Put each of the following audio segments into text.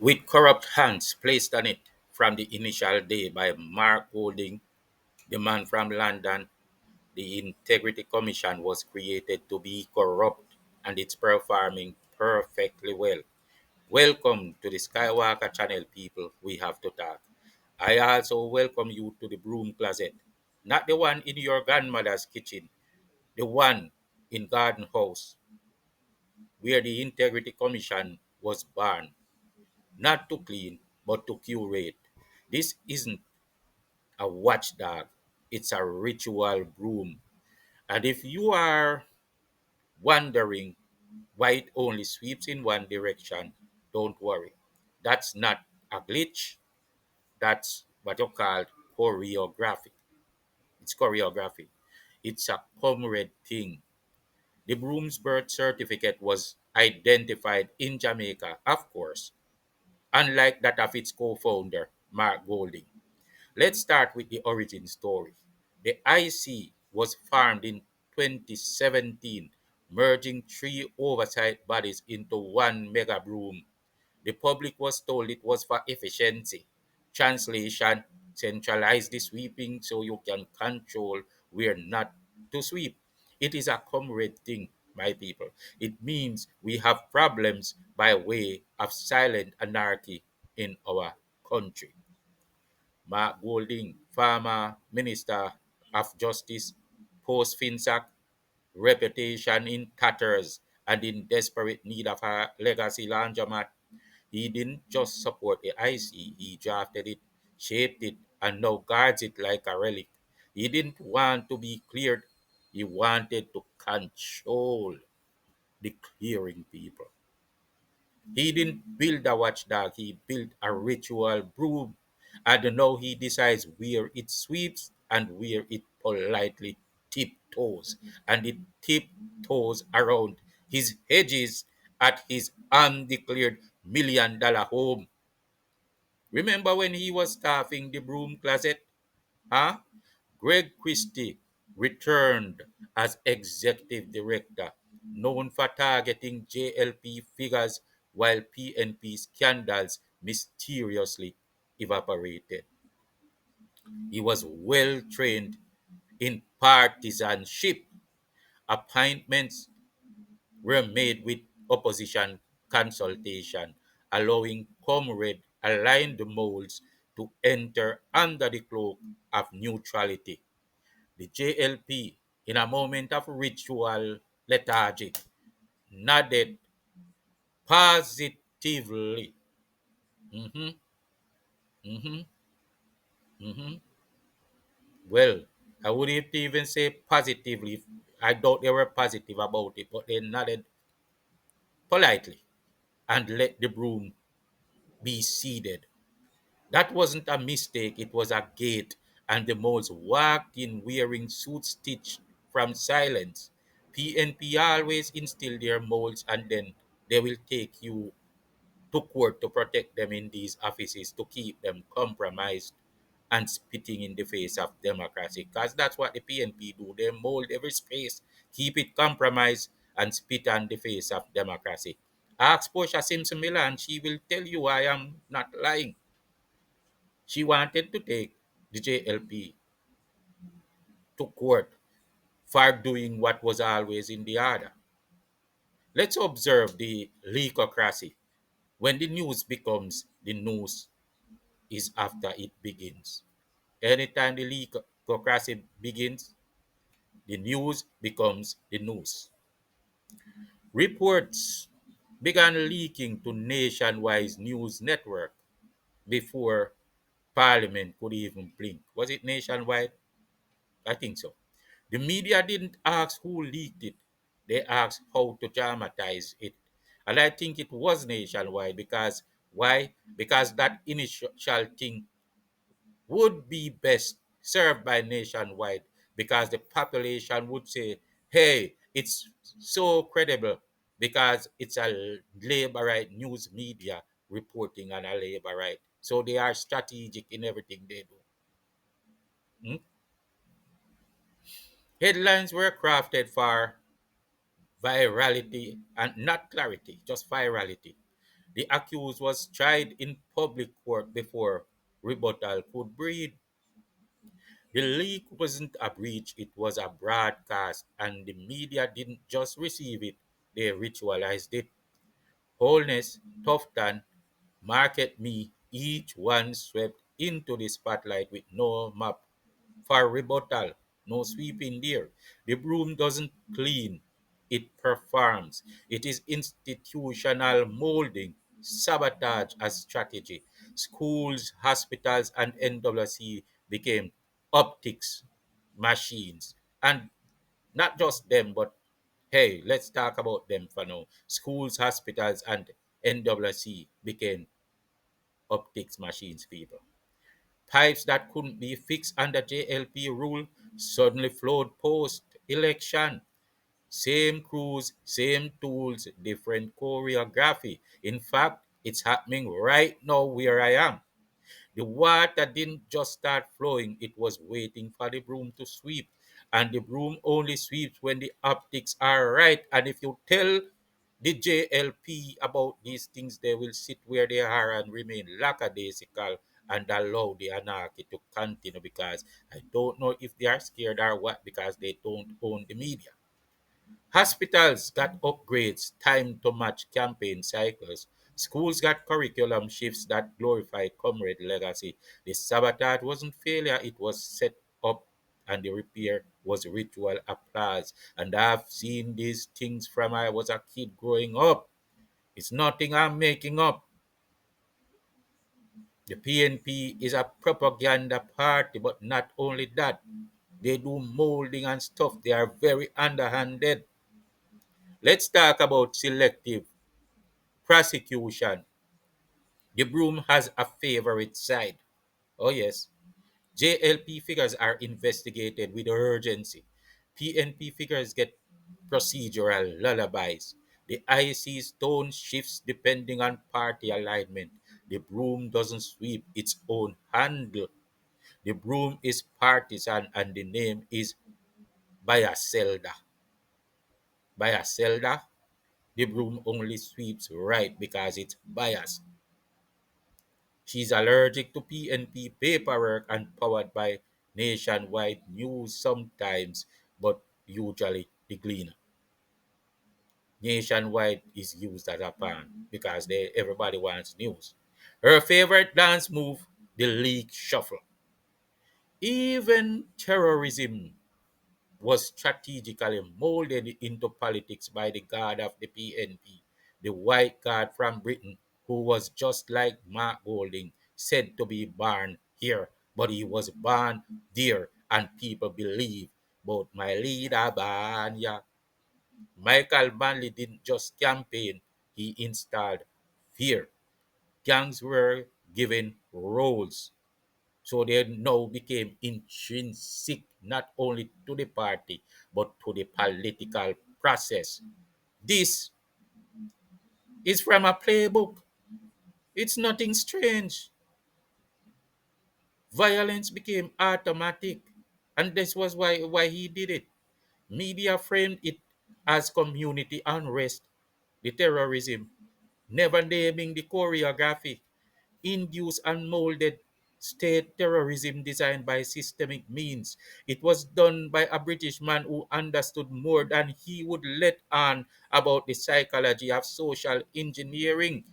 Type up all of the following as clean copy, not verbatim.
with corrupt hands placed on it from the initial day by Mark Golding, the man from London. The Integrity Commission was created to be corrupt and it's performing perfectly well. Welcome to the Skywalker channel, people. We have to talk. I also welcome you to the broom closet, not the one in your grandmother's kitchen, the one in Garden House, where the Integrity Commission was born, not to clean, but to curate. This isn't a watchdog, it's a ritual broom. And if you are wondering why it only sweeps in one direction, don't worry. That's not a glitch, that's what you call choreography. It's choreography. It's a comrade thing. The broom's birth certificate was identified in Jamaica, of course, unlike that of its co-founder, Mark Golding. Let's start with the origin story. The IC was formed in 2017, merging three oversight bodies into one mega broom. The public was told it was for efficiency. Translation: centralize the sweeping so you can control where not to sweep. It is a comrade thing, my people. It means we have problems by way of silent anarchy in our country. Mark Golding, former Minister of Justice, post Finsack, reputation in tatters and in desperate need of a legacy laundromat. He didn't just support the IC, he drafted it, shaped it, and now guards it like a relic. He didn't want to be cleared, he wanted to control the clearing people. He didn't build a watchdog, he built a ritual broom. And now he decides where it sweeps and where it politely tiptoes. And it tiptoes around his hedges at his undeclared $1 million home. Remember when he was staffing the broom closet? Huh? Greg Christie returned as executive director, known for targeting JLP figures while PNP scandals mysteriously evaporated. He was well trained in partisanship. Appointments were made with opposition consultation, allowing comrade aligned molds to enter under the cloak of neutrality. The JLP, in a moment of ritual lethargy, nodded positively. Mhm, mhm, mhm. Well, I wouldn't even say positively. I doubt they were positive about it, but they nodded politely and let the broom be seated. That wasn't a mistake, it was a gate, and the moles walked in wearing suits stitched from silence. PNP always instill their molds and then they will take you to court to protect them in these offices to keep them compromised and spitting in the face of democracy. Because that's what the PNP do. They mold every space, keep it compromised, and spit on the face of democracy. Ask Portia Simpson Milan, she will tell you I am not lying. She wanted to take the JLP to court for doing what was always in the order. Let's observe the leakocracy. When the news becomes the news is after it begins. Anytime the leakocracy begins, the news becomes the news. Reports began leaking to nationwide news network before Parliament could even blink. Was it nationwide? I think so. The media didn't ask who leaked it, they asked how to dramatize it. And I think it was nationwide because why? Because that initial thing would be best served by nationwide because the population would say, hey, it's so credible because it's a labor right news media reporting on a labor right. So they are strategic in everything they do. Hmm? Headlines were crafted for virality and not clarity, just virality. The accused was tried in public court before rebuttal could breathe. The leak wasn't a breach, it was a broadcast, and the media didn't just receive it, they ritualized it. Wholeness, Tufton, Market Me, each one swept into the spotlight with no map for rebuttal, no sweeping there. The broom doesn't clean, it performs. It is institutional molding, sabotage as strategy. Schools, hospitals, and NWC became optics machines. And not just them, but hey, let's talk about them for now. Schools, hospitals, and NWC became optics machines, people. Pipes that couldn't be fixed under JLP rule suddenly flowed post election. Same crews, same tools, different choreography. In fact, it's happening right now where I am. The water didn't just start flowing, it was waiting for the broom to sweep. And the broom only sweeps when the optics are right. And if you tell the JLP about these things, they will sit where they are and remain lackadaisical and allow the anarchy to continue because I don't know if they are scared or what because they don't own the media. Hospitals got upgrades timed to match campaign cycles. Schools got curriculum shifts that glorified comrade legacy. The sabotage wasn't failure, it was set up, and the repair was ritual applause. And I've seen these things from I was a kid growing up. It's nothing I'm making up. The PNP is a propaganda party, but not only that, they do molding and stuff. They are very underhanded. Let's talk about selective prosecution. The broom has a favorite side. Oh, yes. JLP figures are investigated with urgency. PNP figures get procedural lullabies. The IC's tone shifts depending on party alignment. The broom doesn't sweep its own handle. The broom is partisan and the name is Bayaselda. Bayaselda, the broom only sweeps right because it's biased. She's allergic to PNP paperwork and powered by nationwide news sometimes, but usually the Gleaner. Nationwide is used as a pan because everybody wants news. Her favorite dance move, the league shuffle. Even terrorism was strategically molded into politics by the god of the PNP, the white god from Britain, who was just like Mark Golding, said to be born here, but he was born there, and people believe both my leader Banya. Michael Manley didn't just campaign, he installed fear. Gangs were given roles. So they now became intrinsic not only to the party but to the political process. This is from a playbook. It's nothing strange. Violence became automatic, and this was why he did it. Media framed it as community unrest, the terrorism, never naming the choreography. Induced and molded state terrorism designed by systemic means. It was done by a British man who understood more than he would let on about the psychology of social engineering.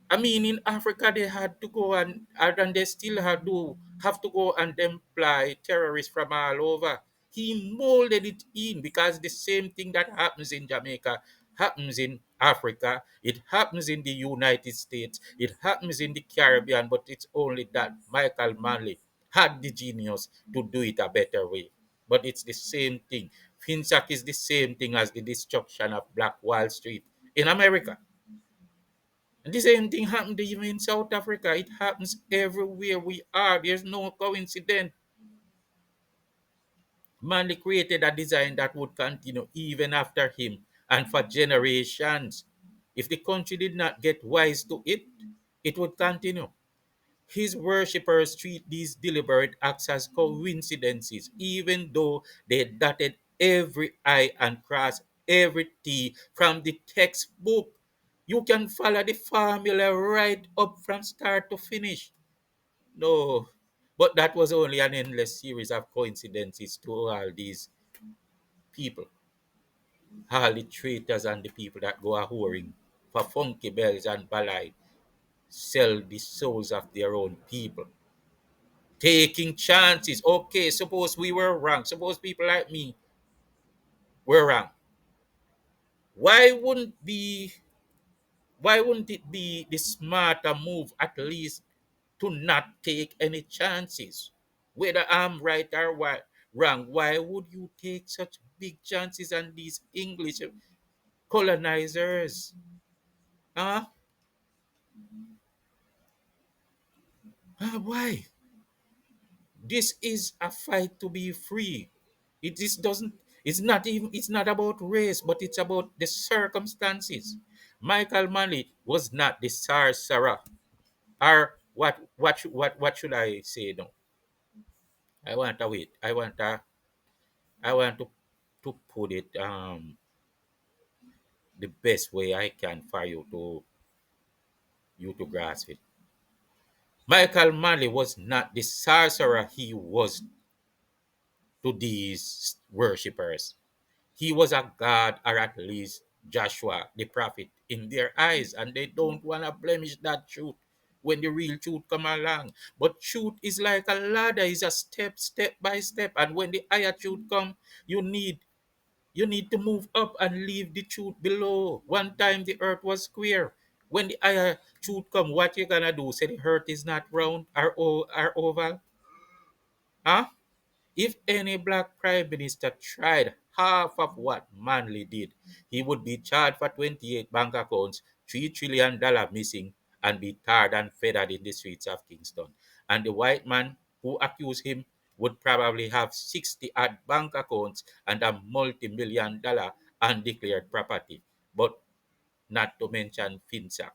I mean, in Africa, they had to go and they still have to go and employ terrorists from all over. He molded it in because the same thing that happens in Jamaica happens in Africa. It happens in the United States. It happens in the Caribbean, but it's only that Michael Manley had the genius to do it a better way. But it's the same thing. Finsack is the same thing as the destruction of Black Wall Street in America. And the same thing happened even in South Africa. It happens everywhere we are. There's no coincidence. Manley created a design that would continue even after him and for generations. If the country did not get wise to it, it would continue. His worshippers treat these deliberate acts as coincidences, even though they dotted every I and crossed every T from the textbook. You can follow the formula right up from start to finish. No, but that was only an endless series of coincidences to all these people, all the traitors and the people that go a whoring for funky bells and ballet, sell the souls of their own people, taking chances. Okay, suppose we were wrong. Suppose people like me were wrong. Why wouldn't be why wouldn't it be the smarter move at least to not take any chances? Whether I'm right or wrong, why would you take such big chances on these English colonizers? Huh? Why? This is a fight to be free. It is doesn't it's not about race, but it's about the circumstances. Michael Manley was not the sorcerer. Or what should I say now? I want to wait. I want to put it the best way I can for you to grasp it. Michael Manley was not the sorcerer he was to these worshippers. He was a god, or at least Joshua, the prophet, in their eyes, and they don't want to blemish that truth when the real truth come along. But truth is like a ladder, is a step by step, and when the higher truth come, you need you need to move up and leave the truth below. One time the earth was square. When the higher truth come, what you gonna do? Say the earth is not round or oval? Huh? If any black prime minister tried half of what Manley did, he would be charged for 28 bank accounts, $3 trillion missing, and be tarred and feathered in the streets of Kingston. And the white man who accused him would probably have 60 odd bank accounts and a multi-million dollar undeclared property. But not to mention FinSac,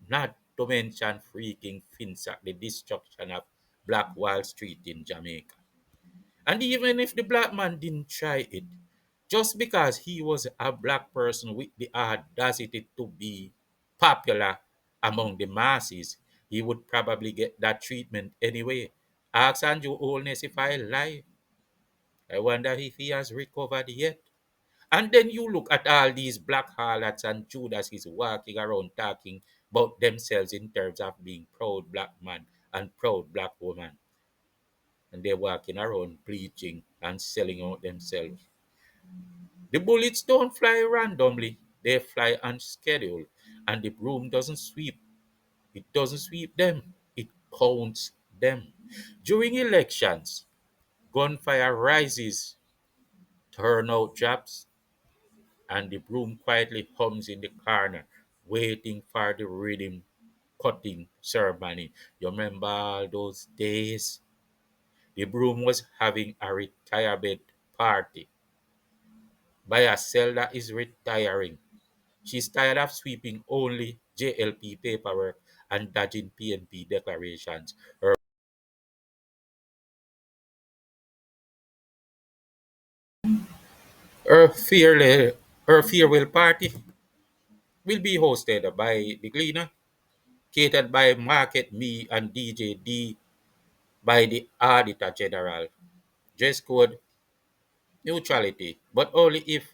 not to mention freaking FinSac, the destruction of Black Wall Street in Jamaica. And even if the black man didn't try it, just because he was a black person with the audacity to be popular among the masses, he would probably get that treatment anyway. Ask Andrew Holness if I lie. I wonder if he has recovered yet. And then you look at all these black harlots and Judas is walking around talking about themselves in terms of being proud black man and proud black woman. And they're walking around preaching and selling out themselves. The bullets don't fly randomly, they fly on schedule. And the broom doesn't sweep. It doesn't sweep them, it counts them. During elections, gunfire rises, turnout drops, and the broom quietly hums in the corner, waiting for the rhythm cutting ceremony. You remember all those days? The broom was having a retirement party by a cell that is retiring. She's tired of sweeping only JLP paperwork and dodging PNP declarations. Her, fearle- her farewell party will be hosted by the cleaner, catered by Market Me and DJ D by the Auditor General. Dress code neutrality, but only if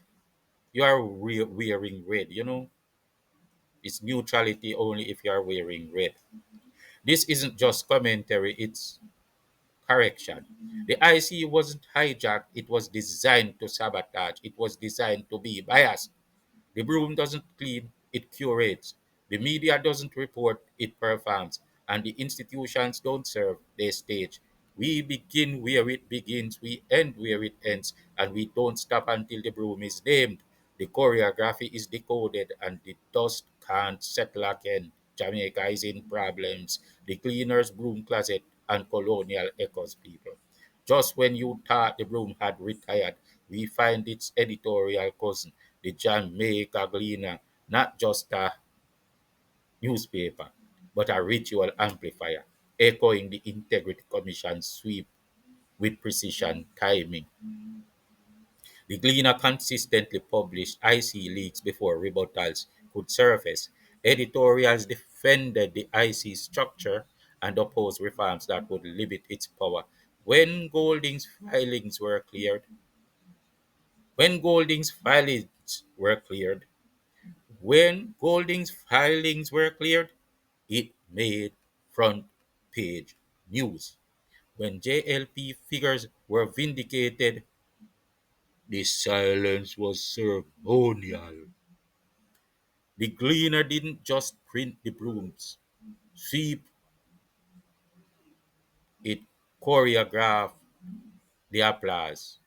you are wearing red. It's neutrality only if you are wearing red. This isn't just commentary, it's correction. The IC wasn't hijacked, it was designed to sabotage, it was designed to be biased. The broom doesn't clean, it curates. The media doesn't report, it performs. And the institutions don't serve, they stage. We begin where it begins, we end where it ends, and we don't stop until the broom is named. The choreography is decoded, and the dust can't settle again. Jamaica is in problems. The cleaner's broom closet and colonial echoes people. Just when you thought the broom had retired, we find its editorial cousin, the Jamaica Gleaner, not just a newspaper, but a ritual amplifier, echoing the Integrity Commission's sweep with precision timing. The Gleaner consistently published IC leaks before rebuttals, could surface. Editorials defended the IC structure and opposed reforms that would limit its power. When Golding's filings were cleared, when Golding's filings were cleared, when Golding's filings were cleared, it made front page news. When JLP figures were vindicated, the silence was ceremonial. The Gleaner didn't just print the brooms, sweep it choreographed the applause.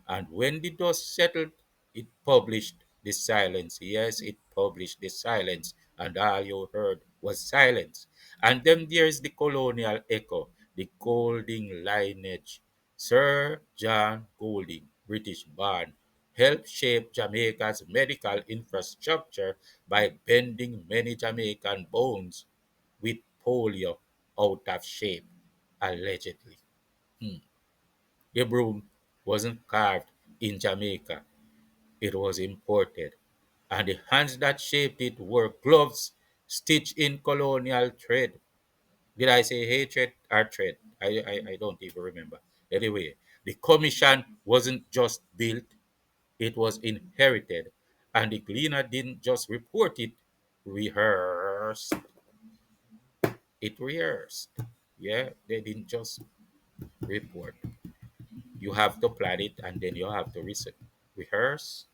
And when the dust settled, it published the silence. Yes, it published the silence, and all you heard was silence. And then there's the colonial echo, the Golding lineage. Sir John Golding, British born, helped shape Jamaica's medical infrastructure by bending many Jamaican bones with polio out of shape, allegedly. Hmm. The broom wasn't carved in Jamaica, it was imported. And the hands that shaped it were gloves stitched in colonial thread. Did I say hatred or thread? I don't even remember. Anyway, the commission wasn't just built, it was inherited. And the Gleaner didn't just report it, rehearsed. It rehearsed. Yeah, they didn't just report. You have to plan it and then you have to rehearse.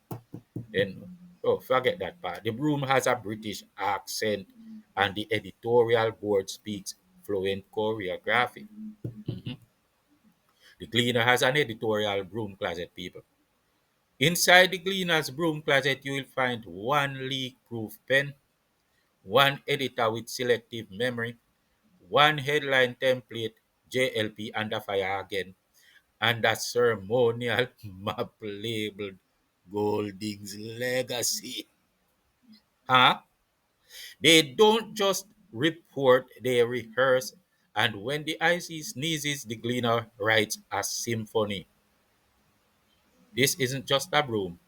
Then, oh, forget that part. The broom has a British accent and the editorial board speaks fluent choreography. Mhm. The Gleaner has an editorial broom closet, people. Inside the Gleaner's broom closet, you will find one leak-proof pen, one editor with selective memory, one headline template, JLP under fire again, and a ceremonial map labeled Golding's Legacy. Huh? They don't just report, they rehearse. And when the IC sneezes, the Gleaner writes a symphony. This isn't just a broom,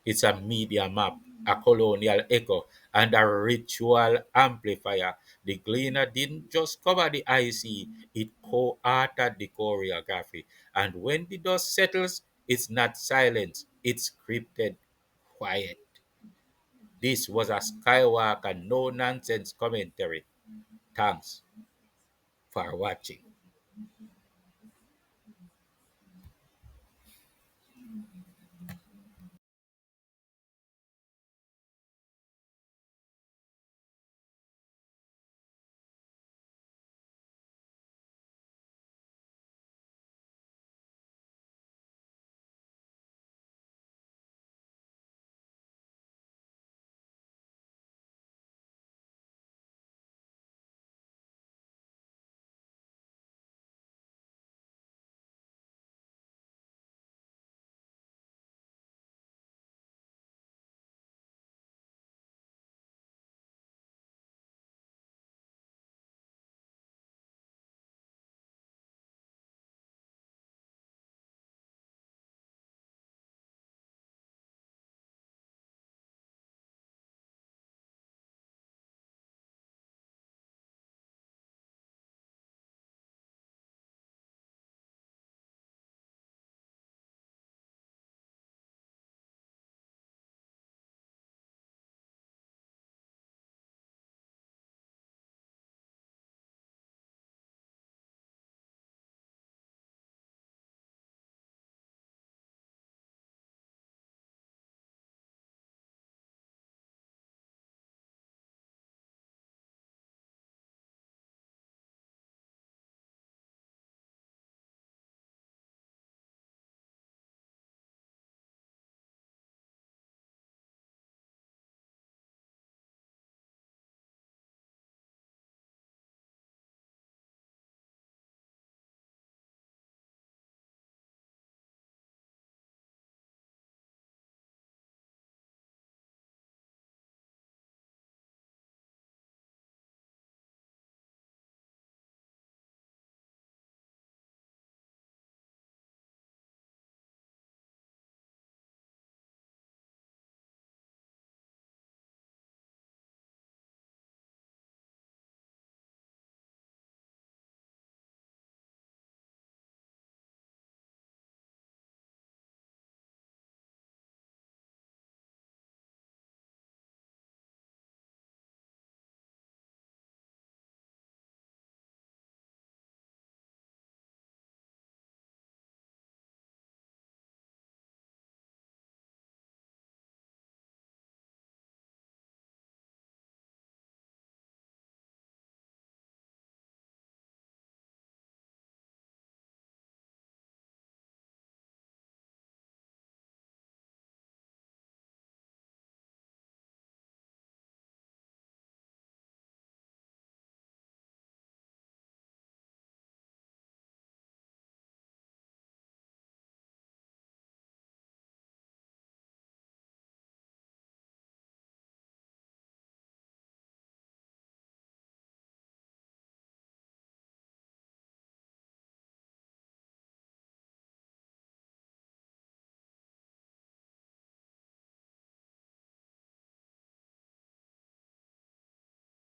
it's a media map, a colonial echo, and a ritual amplifier. The Gleaner didn't just cover the IC, it co authored the choreography. And when the dust settles, it's not silence, it's scripted quiet. This was a Skywalker no nonsense commentary. Thanks for watching.